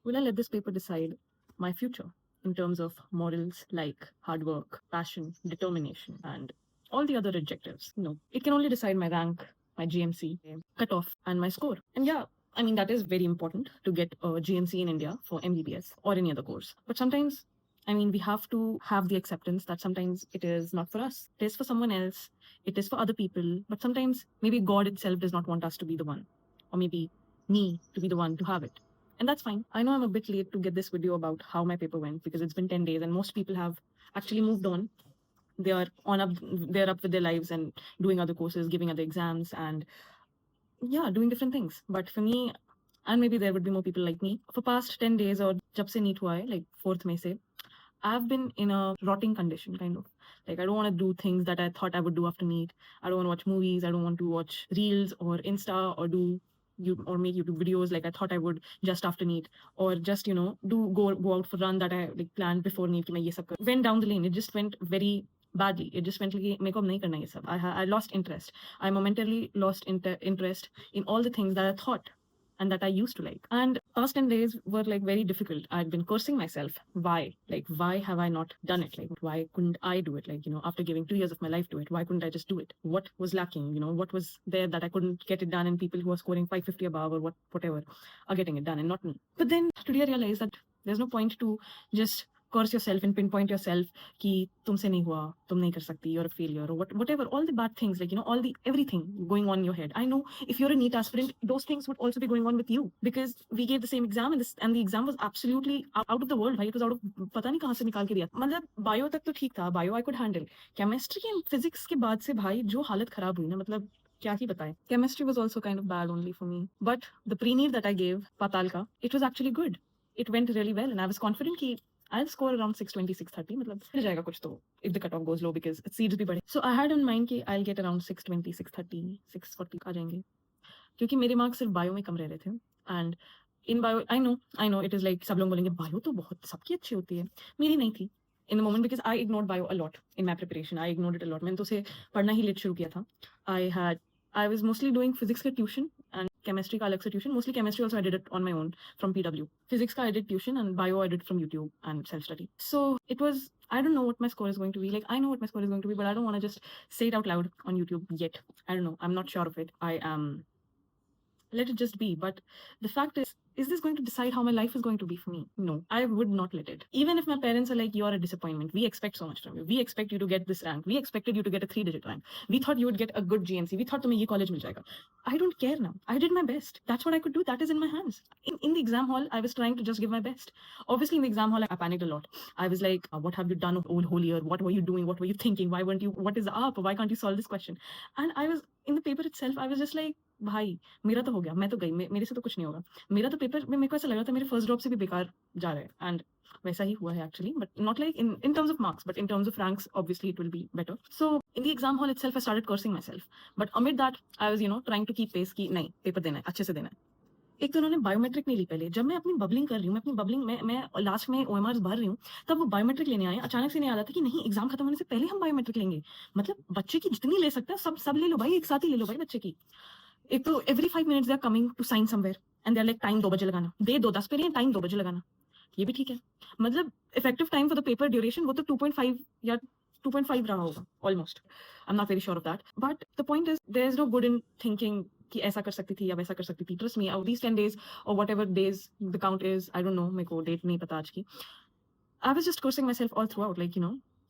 Will I let this paper decide my future in terms of morals like hard work, passion, determination, and all the other adjectives? No. It can only decide my rank, my GMC, cutoff, and my score. And yeah, I mean, that is very important to get a GMC in India for MBBS or any other course. But sometimes, I mean, we have to have the acceptance that sometimes it is not for us. It is for someone else. It is for other people. But sometimes maybe God itself does not want us to be the one, or maybe me to be the one to have it. And that's fine. I know I'm a bit late to get this video about how my paper went because it's been 10 days and most people have actually moved on. They're up with their lives and doing other courses, giving other exams, and yeah, doing different things. But for me, and maybe there would be more people like me, for past 10 days or jab se NEET hua hai, like 4th May se, I've been in a rotting condition, kind of. Like, I don't want to do things that I thought I would do after NEET. I don't want to watch movies. I don't want to watch Reels or Insta or make YouTube videos like I thought I would just after NEET, or just go out for run that I like planned before NEET. कि मैं ये सब कर. Went down the lane. It just went very badly. It just went like मेरे को अब नहीं करना ये सब. I lost interest. I momentarily lost interest in all the things that I thought and that I used to like. And past 10 days were like very difficult. I'd been cursing myself. Why? Like, why have I not done it? Like, why couldn't I do it? Like, after giving 2 years of my life to it, why couldn't I just do it? What was lacking? What was there that I couldn't get it done, and people who are scoring 550 above or whatever are getting it done and not me. But then today I realized that there's no point to just curse yourself and pinpoint yourself कि तुमसे नहीं हुआ, तुम नहीं कर सकती, you're a failure, or whatever, all the bad things, like, everything going on in your head. I know if you're a NEET aspirant, those things would also be going on with you because we gave the same exam and the exam was absolutely out of the world. भाई, it was out of पता नहीं कहाँ से निकाल के दिया. मतलब bio तक तो ठीक था, bio I could handle. Chemistry and physics के बाद से भाई जो हालत खराब हुई ना, मतलब क्या ही बताएं. Chemistry was also kind of bad only for me, but the pre-NEET that I gave पाताल का, it was actually good. It went really well and I was confident कि I'll score around 620, 630. मतलब मिल जाएगा कुछ तो if the cutoff goes low because seeds भी बढ़े. So I had in mind कि I'll get around 620, 630, 640 आ जाएंगे क्योंकि मेरे मार्क्स सिर्फ बायो में कम रह रहे थे. And in bio I know it is like सब लोग बोलेंगे बायो तो बहुत सबकी अच्छी होती है, मेरी नहीं थी in the moment because I ignored bio a lot in my preparation. I ignored it a lot. मैंने तो उसे पढ़ना ही लेट शुरू किया था. I was mostly doing physics का tuition and chemistry का अलग से tuition. Mostly chemistry also I did it on my own from PW. Physics का I did tuition and bio I did from YouTube and self-study. So it was, I don't know what my score is going to be. Like, I know what my score is going to be, but I don't want to just say it out loud on YouTube yet. I don't know. I'm not sure of it. Let it just be. But the fact is this going to decide how my life is going to be for me? No, I would not let it. Even if my parents are like, you're a disappointment, we expect so much from you. We expect you to get this rank. We expected you to get a 3-digit rank. We thought you would get a good GMC. We thought तुम्हें ये college मिल जाएगा. I don't care now. I did my best. That's what I could do. That is in my hands. In the exam hall, I was trying to just give my best. Obviously, in the exam hall, I panicked a lot. I was like, what have you done of old whole year? What were you doing? What were you thinking? Why weren't you, what is up? Why can't you solve this question? And I was, in the paper itself, I was just like, भाई मेरा तो हो गया, मैं तो गई, मेरे से तो कुछ नहीं होगा. मेरा तो पेपर में मेरे को ऐसा लग रहा था मेरे फर्स्ट ड्रॉप से भी बेकार जा रहा है. एंड वैसा ही हुआ है actually, but not like in terms of marks, but in terms of ranks obviously it will be better. So in the exam hall itself I started cursing myself, but amid that I was trying to keep pace कि नहीं, paper देना है, अच्छे से देना है. एक तो उन्होंने बायोमेट्रिक नहीं ली पहले. जब मैं अपनी बबलिंग कर रही हूँ, मैं अपनी बबलिंग मैं लास्ट में OMRs भर रही हूँ, तब वो बायोमेट्रिक लेने आए. अचानक से नहीं आ रहा था कि नहीं, एग्जाम खत्म होने से पहले हम बायोमेट्रिक लेंगे. मतलब बच्चे की जितनी ले सकते हैं सब ले लो भाई, एक साथ ही ले लो भाई बच्चे की. एक तो every 5 minutes they are coming to sign somewhere and they are like time 2 बजे लगाना. दे दो 10 पे रही टाइम 2 बजे लगाना, ये भी ठीक है. मतलब effective time for the paper duration वो तो 2.5 या 2.5 रहा होगा almost. I am not very sure of that, but the point is there is no good in thinking कि ऐसा कर सकती थी या वैसा कर सकती थी. Trust me, these 10 days or whatever days the count is, I don't know, मेरे को डेट नहीं पता आज की. I was just cursing myself all throughout, like,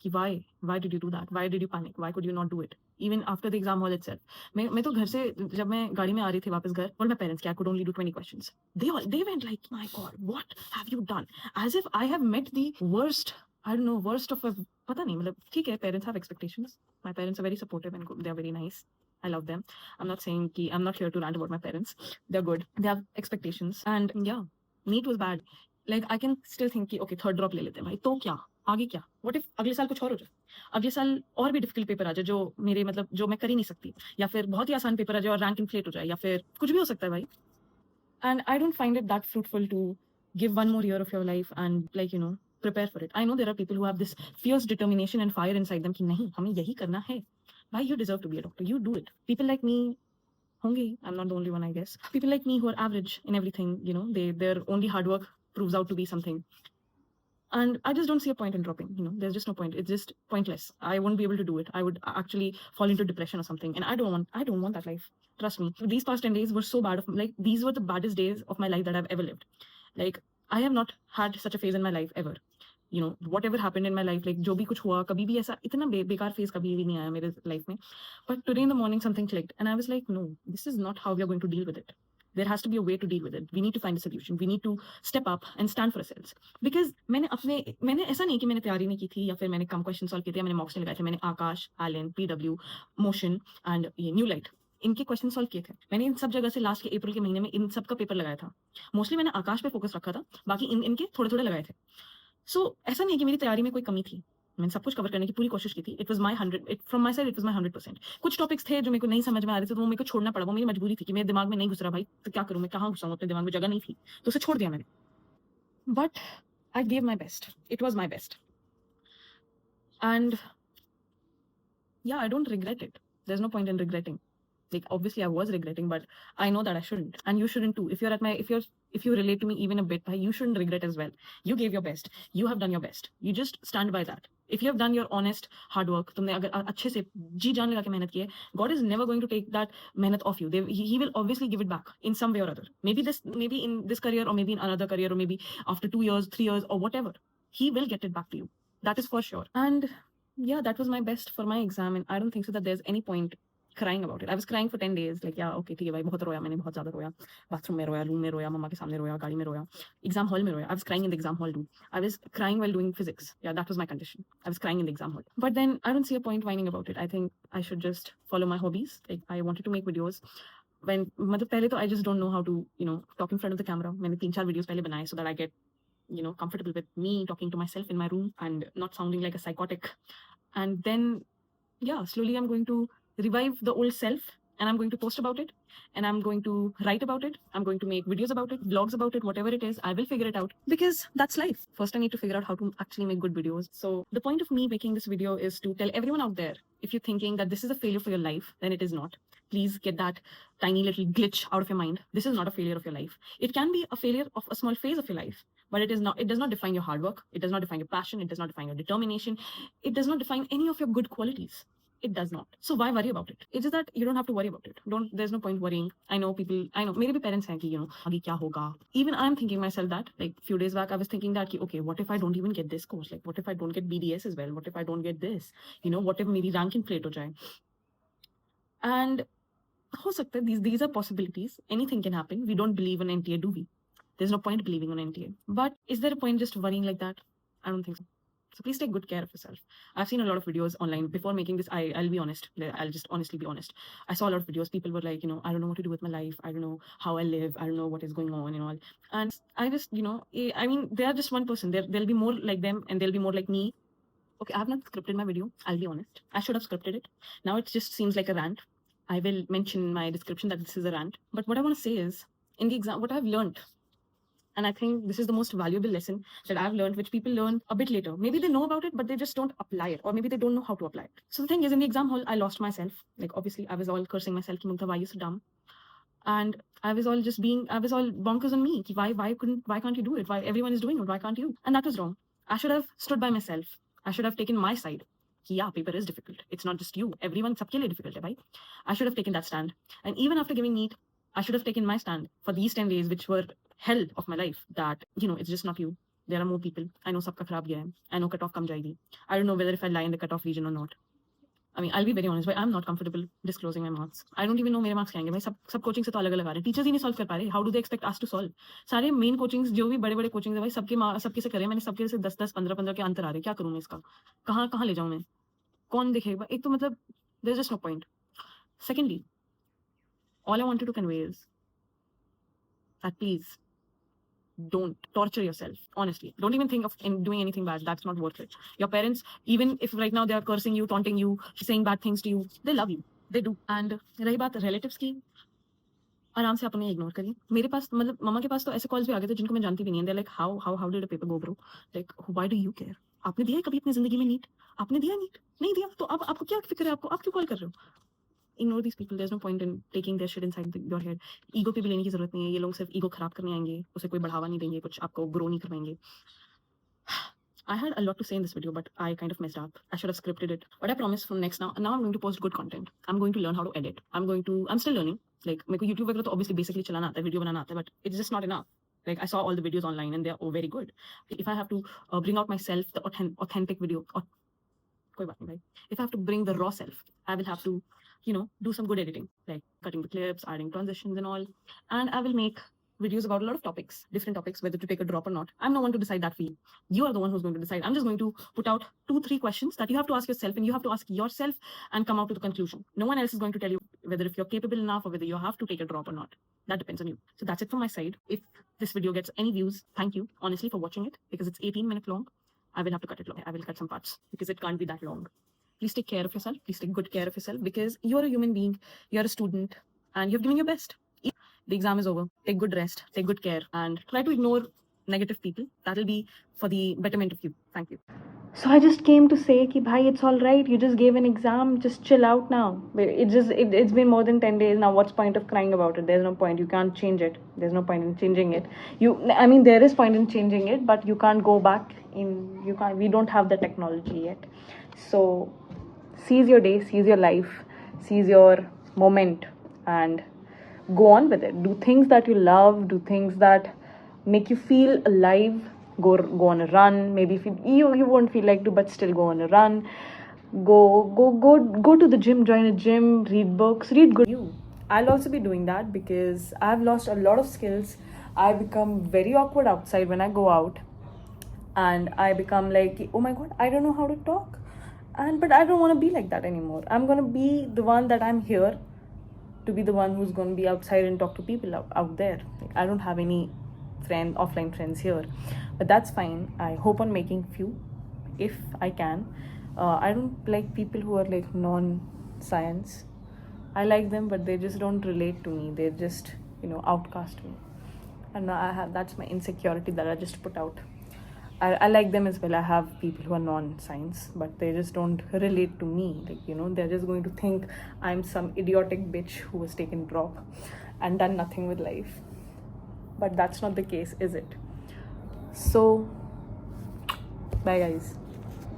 कि why did you do that? Why did you panic? Why could you not do it? Even after the exam hall itself. मैं तो घर से जब मैं गाड़ी में आ रही थी वापस घर, told my parents कि I could only do 20 questions. They went like, my God, what have you done? As if I have met the worst, I don't know, worst of a, पता नहीं, मतलब ठीक है, parents have expectations. My parents are very supportive and they are very nice. I love them. I'm not saying कि I'm not here to rant about my parents. They're good. They have expectations. And yeah, NEET was bad. Like, I can still think कि okay, third drop ले लेते हैं भाई, तो क्या आगे क्या? What if अगले साल कुछ और हो जाए? अगले साल और भी डिफिकल्ट पेपर आ जाए जो मेरे मतलब जो मैं कर ही नहीं सकती, या फिर बहुत ही आसान पेपर आ जाए और रैंक इन्फ्लेट हो जाए, या फिर कुछ भी हो सकता है भाई. And I don't find it that fruitful to give one more year of your life and, like, prepare for it. I know there are people who have this fierce determination and fire inside them कि नहीं, हमें यही करना है. Why you deserve to be a doctor? You do it. People like me होंगे, I'm not the only one, I guess. People like me who are average in everything, their only hard work proves out to be something. And I just don't see a point in dropping. There's just no point. It's just pointless. I won't be able to do it. I would actually fall into depression or something, and I don't want that life. Trust me. These past 10 days were so bad. These were the baddest days of my life that I've ever lived. Like, I have not had such a phase in my life ever. Whatever happened in my life, like जो भी कुछ हुआ, कभी भी ऐसा इतना बेकार phase कभी भी नहीं आया मेरे life में. But today in the morning something clicked, and I was like, no, this is not how we are going to deal with it. There has to be a way to deal with it. We need to find a solution. We need to step up and stand for ourselves. Because मैंने ऐसा नहीं कि मैंने तैयारी नहीं की थी या फिर मैंने कम क्वेश्चन सॉल्व किए थे, मैंने मॉक्स नहीं लगाए थे. मैंने आकाश, एलन, पीडब्ल्यू, मोशन एंड ये न्यू लाइट, इनके क्वेश्चन सॉल्व किए थे. मैंने इन सब जगह से लास्ट के अप्रैल के महीने में इन सब का पेपर लगाया था. मोस्टली मैंने आकाश पे फोकस रखा था, बाकी इनके थोड़े थोड़े लगाए थे. सो ऐसा नहीं कि मेरी तैयारी में कोई कमी थी. मैंने सब कुछ कवर करने की पूरी कोशिश की थी. It was my 100 from my side. It was my 100%. कुछ टॉपिक्स थे जो मेरे को नहीं समझ में आ रहे थे, तो वो मेरे को छोड़ना पड़ा. वो मेरी मजबूरी थी कि मेरे दिमाग में नहीं घुस रहा भाई, तो क्या करूं मैं, कहाँ घुसाऊं, अपने दिमाग में जगह नहीं थी, तो उसे छोड़ दिया मैंने. But I gave my best. It was my best. And yeah, I don't regret it. There's no point in regretting. Like, obviously I was regretting, but I know that I shouldn't, and you shouldn't too. If you relate to me even a bit, you shouldn't regret as well. You gave your best. You have done your best. You just stand by that. If you have done your honest hard work, तुमने अगर अच्छे से जी जान लगा के मेहनत की है, God is never going to take that मेहनत off you. He will obviously give it back in some way or other. Maybe in this career, or maybe in another career, or maybe after 2 years, 3 years, or whatever. He will get it back to you. That is for sure. And yeah, that was my best for my exam, and I don't think so that there's any point crying about it. I was crying for 10 days. Like, yeah, okay, ठीक है भाई, बहुत रोया मैंने, बहुत ज़्यादा रोया. Bathroom में रोया, रूम में रोया, मम्मा के सामने रोया, गाड़ी में रोया, एग्जाम हॉल में रोया. I was crying in the exam hall too. I was crying while doing physics. Yeah, that was my condition. I was crying in the exam hall. But then I don't see a point whining about it. I think I should just follow my hobbies. Like, I wanted to make videos. मतलब पहले तो I just don't know how to, talk in front of the camera. मैंने 3-4 videos पहले बनाए so that I get, comfortable with me talking to myself in my room and not sounding like a psychotic. And then, yeah, slowly I'm going to revive the old self, and I'm going to post about it, and I'm going to write about it. I'm going to make videos about it, vlogs about it, whatever it is. I will figure it out, because that's life. First, I need to figure out how to actually make good videos. So the point of me making this video is to tell everyone out there, if you're thinking that this is a failure for your life, then it is not. Please get that tiny little glitch out of your mind. This is not a failure of your life. It can be a failure of a small phase of your life, but it is not. It does not define your hard work. It does not define your passion. It does not define your determination. It does not define any of your good qualities. It does not. So why worry about it? It's just that you don't have to worry about it. There's no point worrying. I know मेरे भी parents हैं कि, आगे क्या होगा. Even I'm thinking myself that, like, few days back, I was thinking that, okay, what if I don't even get this course? Like, what if I don't get BDS as well? What if I don't get this? What if मेरी rank inflate हो जाए? And हो सकता है, these are possibilities. Anything can happen. We don't believe in NTA, do we? There's no point believing on NTA. But is there a point just worrying like that? I don't think so. So please take good care of yourself. I've seen a lot of videos online. Before making this, I'll be honest. I'll just honestly be honest. I saw a lot of videos. People were like, I don't know what to do with my life. I don't know how I live. I don't know what is going on and all. And I just, I mean, they are just one person. There'll be more like them, and they'll be more like me. Okay, I have not scripted my video. I'll be honest. I should have scripted it. Now it just seems like a rant. I will mention in my description that this is a rant. But what I want to say is, in the exam, what I've learned, and I think this is the most valuable lesson that I've learned, which people learn a bit later. Maybe they know about it, but they just don't apply it, or maybe they don't know how to apply it. So the thing is, in the exam hall, I lost myself. Like, obviously, I was all cursing myself, Mugdha, why are you so dumb? And I was all bonkers on me. Why can't you do it? Why everyone is doing it? Why can't you? And that was wrong. I should have stood by myself. I should have taken my side. Yeah, paper is difficult. It's not just you. Everyone, sabke liye difficult hai, bhai. I should have taken that stand. And even after giving NEET, I should have taken my stand for these 10 days, which were hell of my life. That, it's just not you. There are more people. I know sabka kharab gaya hai. I know cutoff kam jayegi. I don't know whether if I lie in the cutoff region or not. I mean, I'll be very honest, but I'm not comfortable disclosing my marks. I don't even know मेरे marks क्या आएंगे. भाई सब coaching से तो अलग अलग आ रहे हैं. Teachers ही नहीं solve कर पा रहे. How do they expect us to solve? सारे main coachings जो भी बड़े बड़े coachings है भाई, सबके से करे. मैंने सबके से 10 15 के अंतर आ रहे. क्या करूँ मैं इसका? कहाँ ले जाऊँ मैं? कौन देखेगा? एक तो मतलब there's just no point. Secondly, all I wanted to convey is that please don't torture yourself. Honestly, don't even think of doing anything bad. That's not worth it. Your parents, even if right now they are cursing you, taunting you, saying bad things to you, they love you. They do. And रही बात relatives की, आराम से अपने ignore करिए. मेरे पास मतलब मम्मा के पास तो ऐसे कॉल्स भी आ गए थे जिनको मैं जानती भी नहीं. They're like, how did a paper go, bro? Like, why do you care? आपने दिया है कभी अपनी जिंदगी में नीट? आपने दिया नीट? नहीं दिया तो अब आपको क्या फिक्र है? आप क्यों कॉल कर रहे हो? Ignore these people. There's no point in taking their shit inside your head. Ego पे भी लेने की जरूरत नहीं है. ये लोग सिर्फ ego खराब करने आएंगे, उसे कोई बढ़ावा नहीं देंगे, कुछ आपको grow नहीं करवाएंगे. I had a lot to say in this video, but I kind of messed up. I should have scripted it. What I promise from now, I'm going to post good content. I'm going to learn how to edit. I'm still learning. Like, मेरे को YouTube वगैरह तो obviously basically चलाना आता है, video बनाना आता है, but it's just not enough. Like, I saw all the videos online and they're all very good. If I have to bring out myself, the authentic video, कोई बात नहीं भाई. If I have to bring the raw self, I will have to, do some good editing, like cutting the clips, adding transitions and all. And I will make videos about a lot of topics, different topics, whether to take a drop or not. I'm no one to decide that for you. You are the one who's going to decide. I'm just going to put out 2-3 questions that you have to ask yourself, and you have to ask yourself and come out to the conclusion. No one else is going to tell you whether if you're capable enough or whether you have to take a drop or not. That depends on you. So that's it from my side. If this video gets any views, thank you, honestly, for watching it, because it's 18 minutes long. I will have to cut it long. I will cut some parts because it can't be that long. Please take care of yourself. Please take good care of yourself, because you're a human being, you're a student, and you've given your best. The exam is over. Take good rest, take good care, and try to ignore negative people. That'll be for the betterment of you. Thank you. So I just came to say ki bhai, it's all right. You just gave an exam. Just chill out now. It's been more than 10 days now. What's point of crying about it? There's no point. You can't change it. There's no point in changing it. There is point in changing it, but you can't go back we don't have the technology yet. So seize your day, seize your life, seize your moment, and go on with it. Do things that you love, do things that make you feel alive. Go on a run. Maybe if you won't feel like to, but still go on a run. Go to the gym, join a gym, read books, read good. I'll also be doing that because I've lost a lot of skills. I become very awkward outside when I go out, and I become like, oh my god, I don't know how to talk, but I don't want to be like that anymore. I'm gonna be the one that I'm here to be the one who's going to be outside and talk to people out there. Like, I don't have any offline friends here, but that's fine. I hope on making few if I can. I don't like people who are like non-science. I like them, but they just don't relate to me. They just outcast me, and that's my insecurity that I just put out. I like them as well. I have people who are non-science, but they just don't relate to me. Like, they're just going to think I'm some idiotic bitch who was taken drop and done nothing with life. But that's not the case, is it? So, bye guys.